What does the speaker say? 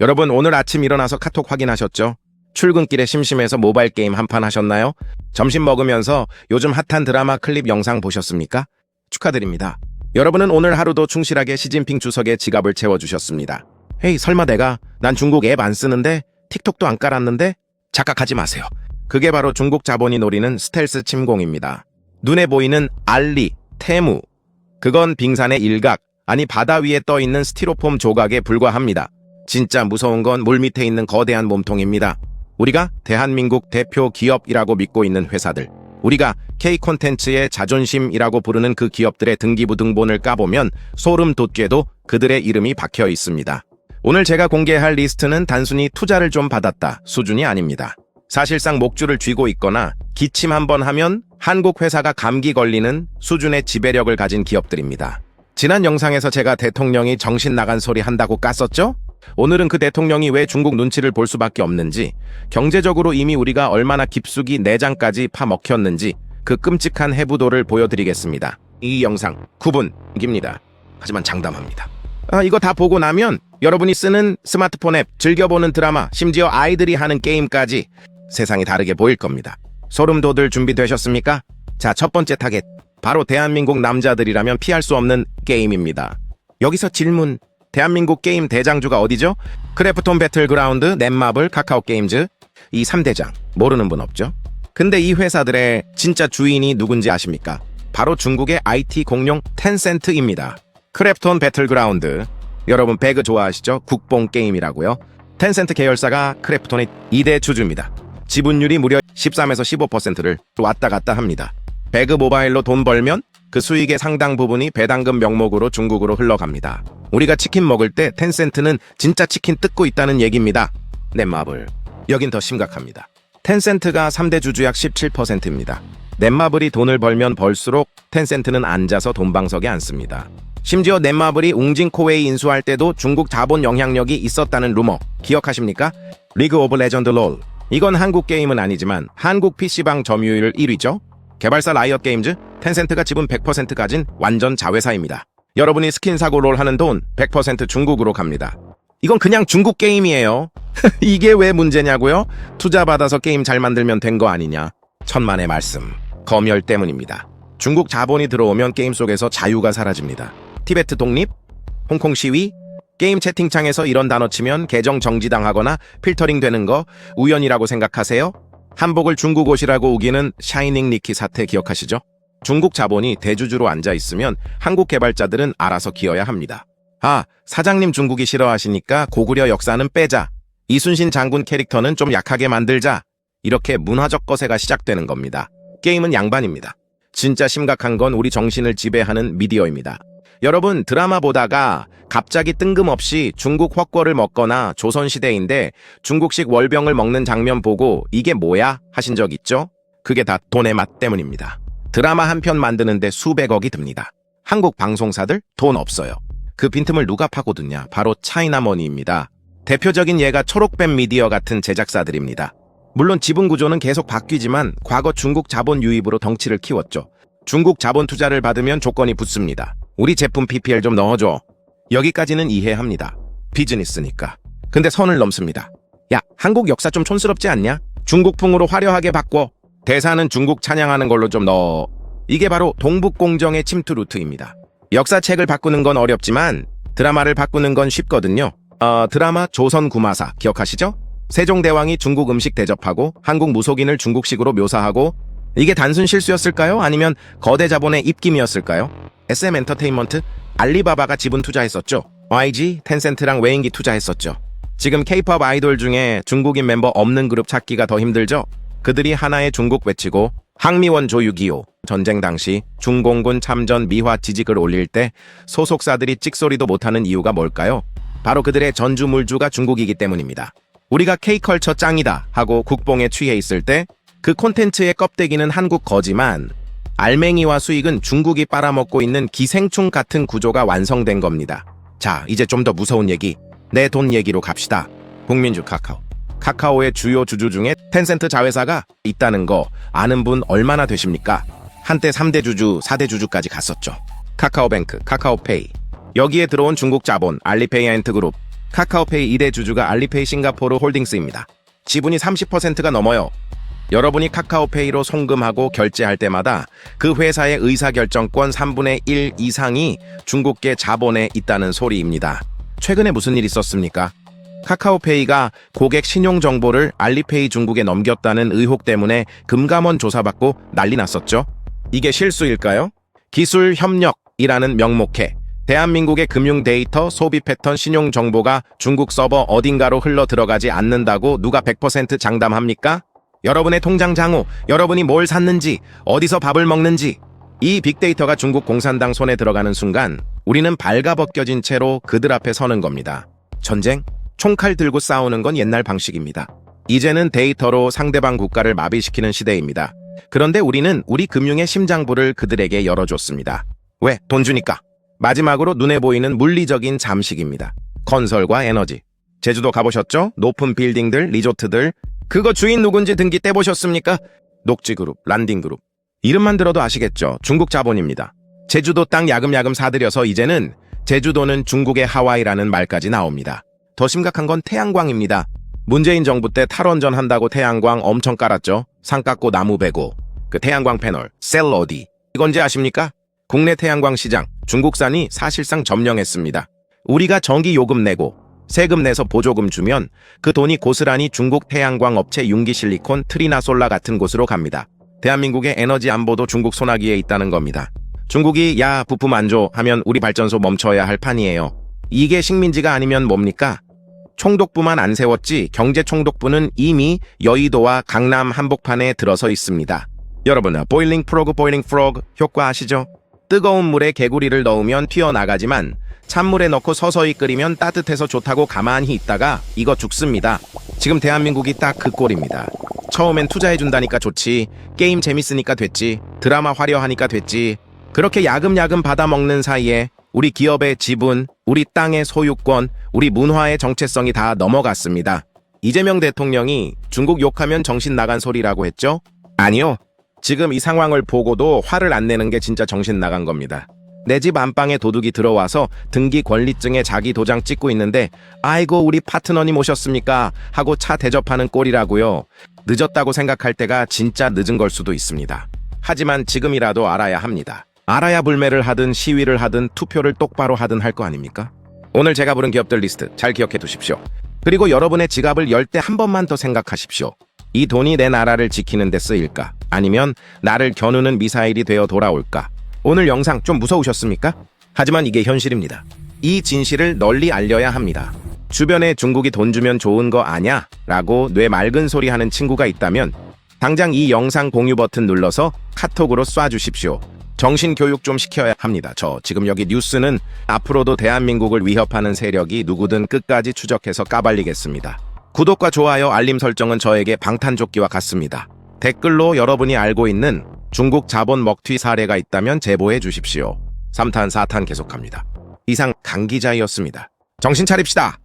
여러분 오늘 아침 일어나서 카톡 확인하셨죠? 출근길에 심심해서 모바일 게임 한판 하셨나요? 점심 먹으면서 요즘 핫한 드라마 클립 영상 보셨습니까? 축하드립니다. 여러분은 오늘 하루도 충실하게 시진핑 주석의 지갑을 채워주셨습니다. 헤이 설마 난 중국 앱 안 쓰는데 틱톡도 안 깔았는데? 착각하지 마세요. 그게 바로 중국 자본이 노리는 스텔스 침공입니다. 눈에 보이는 알리, 테무. 그건 빙산의 일각, 아니 바다 위에 떠있는 스티로폼 조각에 불과합니다. 진짜 무서운 건 물 밑에 있는 거대한 몸통입니다. 우리가 대한민국 대표 기업이라고 믿고 있는 회사들, 우리가 K콘텐츠의 자존심이라고 부르는 그 기업들의 등기부 등본을 까보면 소름 돋게도 그들의 이름이 박혀 있습니다. 오늘 제가 공개할 리스트는 단순히 투자를 좀 받았다 수준이 아닙니다. 사실상 목줄을 쥐고 있거나 기침 한번 하면 한국 회사가 감기 걸리는 수준의 지배력을 가진 기업들입니다. 지난 영상에서 제가 대통령이 정신 나간 소리 한다고 깠었죠? 오늘은 그 대통령이 왜 중국 눈치를 볼 수밖에 없는지, 경제적으로 이미 우리가 얼마나 깊숙이 내장까지 파먹혔는지 그 끔찍한 해부도를 보여드리겠습니다. 이 영상 9분입니다. 하지만 장담합니다. 이거 다 보고 나면 여러분이 쓰는 스마트폰 앱, 즐겨보는 드라마, 심지어 아이들이 하는 게임까지 세상이 다르게 보일 겁니다. 소름 돋을 준비되셨습니까? 자, 첫 번째 타겟. 바로 대한민국 남자들이라면 피할 수 없는 게임입니다. 여기서 질문. 대한민국 게임 대장주가 어디죠? 크래프톤 배틀그라운드, 넷마블, 카카오게임즈. 이 3대장. 모르는 분 없죠? 근데 이 회사들의 진짜 주인이 누군지 아십니까? 바로 중국의 IT 공룡 텐센트입니다. 크래프톤 배틀그라운드. 여러분 배그 좋아하시죠? 국뽕 게임이라고요. 텐센트 계열사가 크래프톤의 2대 주주입니다. 지분율이 무려 13에서 15%를 왔다 갔다 합니다. 배그 모바일로 돈 벌면 그 수익의 상당 부분이 배당금 명목으로 중국으로 흘러갑니다. 우리가 치킨 먹을 때 텐센트는 진짜 치킨 뜯고 있다는 얘기입니다. 넷마블. 여긴 더 심각합니다. 텐센트가 3대 주주 약 17%입니다. 넷마블이 돈을 벌면 벌수록 텐센트는 앉아서 돈방석에 앉습니다. 심지어 넷마블이 웅진코웨이 인수할 때도 중국 자본 영향력이 있었다는 루머 기억하십니까? 리그 오브 레전드 롤. 이건 한국 게임은 아니지만 한국 PC방 점유율 1위죠? 개발사 라이엇 게임즈, 텐센트가 지분 100% 가진 완전 자회사입니다. 여러분이 스킨 사고 롤 하는 돈 100% 중국으로 갑니다. 이건 그냥 중국 게임이에요. 이게 왜 문제냐고요? 투자 받아서 게임 잘 만들면 된 거 아니냐. 천만의 말씀. 검열 때문입니다. 중국 자본이 들어오면 게임 속에서 자유가 사라집니다. 티베트 독립? 홍콩 시위? 게임 채팅창에서 이런 단어 치면 계정 정지당하거나 필터링 되는 거 우연이라고 생각하세요? 한복을 중국 옷이라고 우기는 샤이닝 니키 사태 기억하시죠? 중국 자본이 대주주로 앉아있으면 한국 개발자들은 알아서 기어야 합니다. 사장님 중국이 싫어하시니까 고구려 역사는 빼자. 이순신 장군 캐릭터는 좀 약하게 만들자. 이렇게 문화적 거세가 시작되는 겁니다. 게임은 양반입니다. 진짜 심각한 건 우리 정신을 지배하는 미디어입니다. 여러분 드라마 보다가 갑자기 뜬금없이 중국 헛거를 먹거나 조선시대인데 중국식 월병을 먹는 장면 보고 이게 뭐야? 하신 적 있죠? 그게 다 돈의 맛 때문입니다. 드라마 한 편 만드는데 수백억이 듭니다. 한국 방송사들 돈 없어요. 그 빈틈을 누가 파고드냐? 바로 차이나머니입니다. 대표적인 예가 초록뱀 미디어 같은 제작사들입니다. 물론 지분 구조는 계속 바뀌지만 과거 중국 자본 유입으로 덩치를 키웠죠. 중국 자본 투자를 받으면 조건이 붙습니다. 우리 제품 PPL 좀 넣어줘. 여기까지는 이해합니다. 비즈니스니까. 근데 선을 넘습니다. 야, 한국 역사 좀 촌스럽지 않냐? 중국풍으로 화려하게 바꿔. 대사는 중국 찬양하는 걸로 좀 넣어. 이게 바로 동북공정의 침투 루트입니다. 역사책을 바꾸는 건 어렵지만 드라마를 바꾸는 건 쉽거든요. 드라마 조선구마사 기억하시죠? 세종대왕이 중국 음식 대접하고 한국 무속인을 중국식으로 묘사하고 이게 단순 실수였을까요? 아니면 거대 자본의 입김이었을까요? SM 엔터테인먼트, 알리바바가 지분 투자했었죠. YG, 텐센트랑 외인기 투자했었죠. 지금 K-POP 아이돌 중에 중국인 멤버 없는 그룹 찾기가 더 힘들죠? 그들이 하나의 중국 외치고 항미원 조유기요. 전쟁 당시 중공군 참전 미화 지직을 올릴 때 소속사들이 찍소리도 못하는 이유가 뭘까요? 바로 그들의 전주물주가 중국이기 때문입니다. 우리가 K컬처 짱이다 하고 국뽕에 취해 있을 때 그 콘텐츠의 껍데기는 한국 거지만 알맹이와 수익은 중국이 빨아먹고 있는 기생충 같은 구조가 완성된 겁니다. 자, 이제 좀 더 무서운 얘기, 내 돈 얘기로 갑시다. 국민주 카카오. 카카오의 주요 주주 중에 텐센트 자회사가 있다는 거 아는 분 얼마나 되십니까? 한때 3대 주주, 4대 주주까지 갔었죠. 카카오뱅크, 카카오페이. 여기에 들어온 중국 자본, 알리페이엔트 그룹. 카카오페이 2대 주주가 알리페이 싱가포르 홀딩스입니다. 지분이 30%가 넘어요. 여러분이 카카오페이로 송금하고 결제할 때마다 그 회사의 의사결정권 3분의 1 이상이 중국계 자본에 있다는 소리입니다. 최근에 무슨 일 있었습니까? 카카오페이가 고객 신용정보를 알리페이 중국에 넘겼다는 의혹 때문에 금감원 조사받고 난리 났었죠. 이게 실수일까요? 기술 협력이라는 명목해 대한민국의 금융 데이터, 소비 패턴, 신용 정보가 중국 서버 어딘가로 흘러 들어가지 않는다고 누가 100% 장담합니까? 여러분의 통장 잔고, 여러분이 뭘 샀는지, 어디서 밥을 먹는지, 이 빅데이터가 중국 공산당 손에 들어가는 순간 우리는 발가벗겨진 채로 그들 앞에 서는 겁니다. 전쟁? 총칼 들고 싸우는 건 옛날 방식입니다. 이제는 데이터로 상대방 국가를 마비시키는 시대입니다. 그런데 우리는 우리 금융의 심장부를 그들에게 열어줬습니다. 왜? 돈 주니까. 마지막으로 눈에 보이는 물리적인 잠식입니다. 건설과 에너지. 제주도 가보셨죠? 높은 빌딩들, 리조트들. 그거 주인 누군지 등기 떼보셨습니까? 녹지그룹, 란딩그룹. 이름만 들어도 아시겠죠? 중국 자본입니다. 제주도 땅 야금야금 사들여서 이제는 제주도는 중국의 하와이라는 말까지 나옵니다. 더 심각한 건 태양광입니다. 문재인 정부 때 탈원전 한다고 태양광 엄청 깔았죠? 산 깎고 나무 베고. 그 태양광 패널, 셀 어디. 이건지 아십니까? 국내 태양광 시장, 중국산이 사실상 점령했습니다. 우리가 전기 요금 내고 세금 내서 보조금 주면 그 돈이 고스란히 중국 태양광 업체 융기실리콘, 트리나솔라 같은 곳으로 갑니다. 대한민국의 에너지 안보도 중국 손아귀에 있다는 겁니다. 중국이 야 부품 안 줘 하면 우리 발전소 멈춰야 할 판이에요. 이게 식민지가 아니면 뭡니까? 총독부만 안 세웠지 경제총독부는 이미 여의도와 강남 한복판에 들어서 있습니다. 여러분, 보일링 프로그 효과 아시죠? 뜨거운 물에 개구리를 넣으면 튀어나가지만 찬물에 넣고 서서히 끓이면 따뜻해서 좋다고 가만히 있다가 이거 죽습니다. 지금 대한민국이 딱 그 꼴입니다. 처음엔 투자해준다니까 좋지, 게임 재밌으니까 됐지, 드라마 화려하니까 됐지, 그렇게 야금야금 받아먹는 사이에 우리 기업의 지분, 우리 땅의 소유권, 우리 문화의 정체성이 다 넘어갔습니다. 이재명 대통령이 중국 욕하면 정신 나간 소리라고 했죠? 아니요. 지금 이 상황을 보고도 화를 안 내는 게 진짜 정신 나간 겁니다. 내 집 안방에 도둑이 들어와서 등기 권리증에 자기 도장 찍고 있는데 아이고 우리 파트너님 오셨습니까? 하고 차 대접하는 꼴이라고요. 늦었다고 생각할 때가 진짜 늦은 걸 수도 있습니다. 하지만 지금이라도 알아야 합니다. 알아야 불매를 하든 시위를 하든 투표를 똑바로 하든 할 거 아닙니까? 오늘 제가 부른 기업들 리스트 잘 기억해 두십시오. 그리고 여러분의 지갑을 열 때 한 번만 더 생각하십시오. 이 돈이 내 나라를 지키는 데 쓰일까? 아니면 나를 겨누는 미사일이 되어 돌아올까? 오늘 영상 좀 무서우셨습니까? 하지만 이게 현실입니다. 이 진실을 널리 알려야 합니다. 주변에 중국이 돈 주면 좋은 거 아냐? 라고 뇌 맑은 소리 하는 친구가 있다면 당장 이 영상 공유 버튼 눌러서 카톡으로 쏴주십시오. 정신교육 좀 시켜야 합니다. 지금 여기 뉴스는 앞으로도 대한민국을 위협하는 세력이 누구든 끝까지 추적해서 까발리겠습니다. 구독과 좋아요, 알림 설정은 저에게 방탄조끼와 같습니다. 댓글로 여러분이 알고 있는 중국 자본 먹튀 사례가 있다면 제보해 주십시오. 3탄, 4탄 계속합니다. 이상 강 기자였습니다. 정신 차립시다.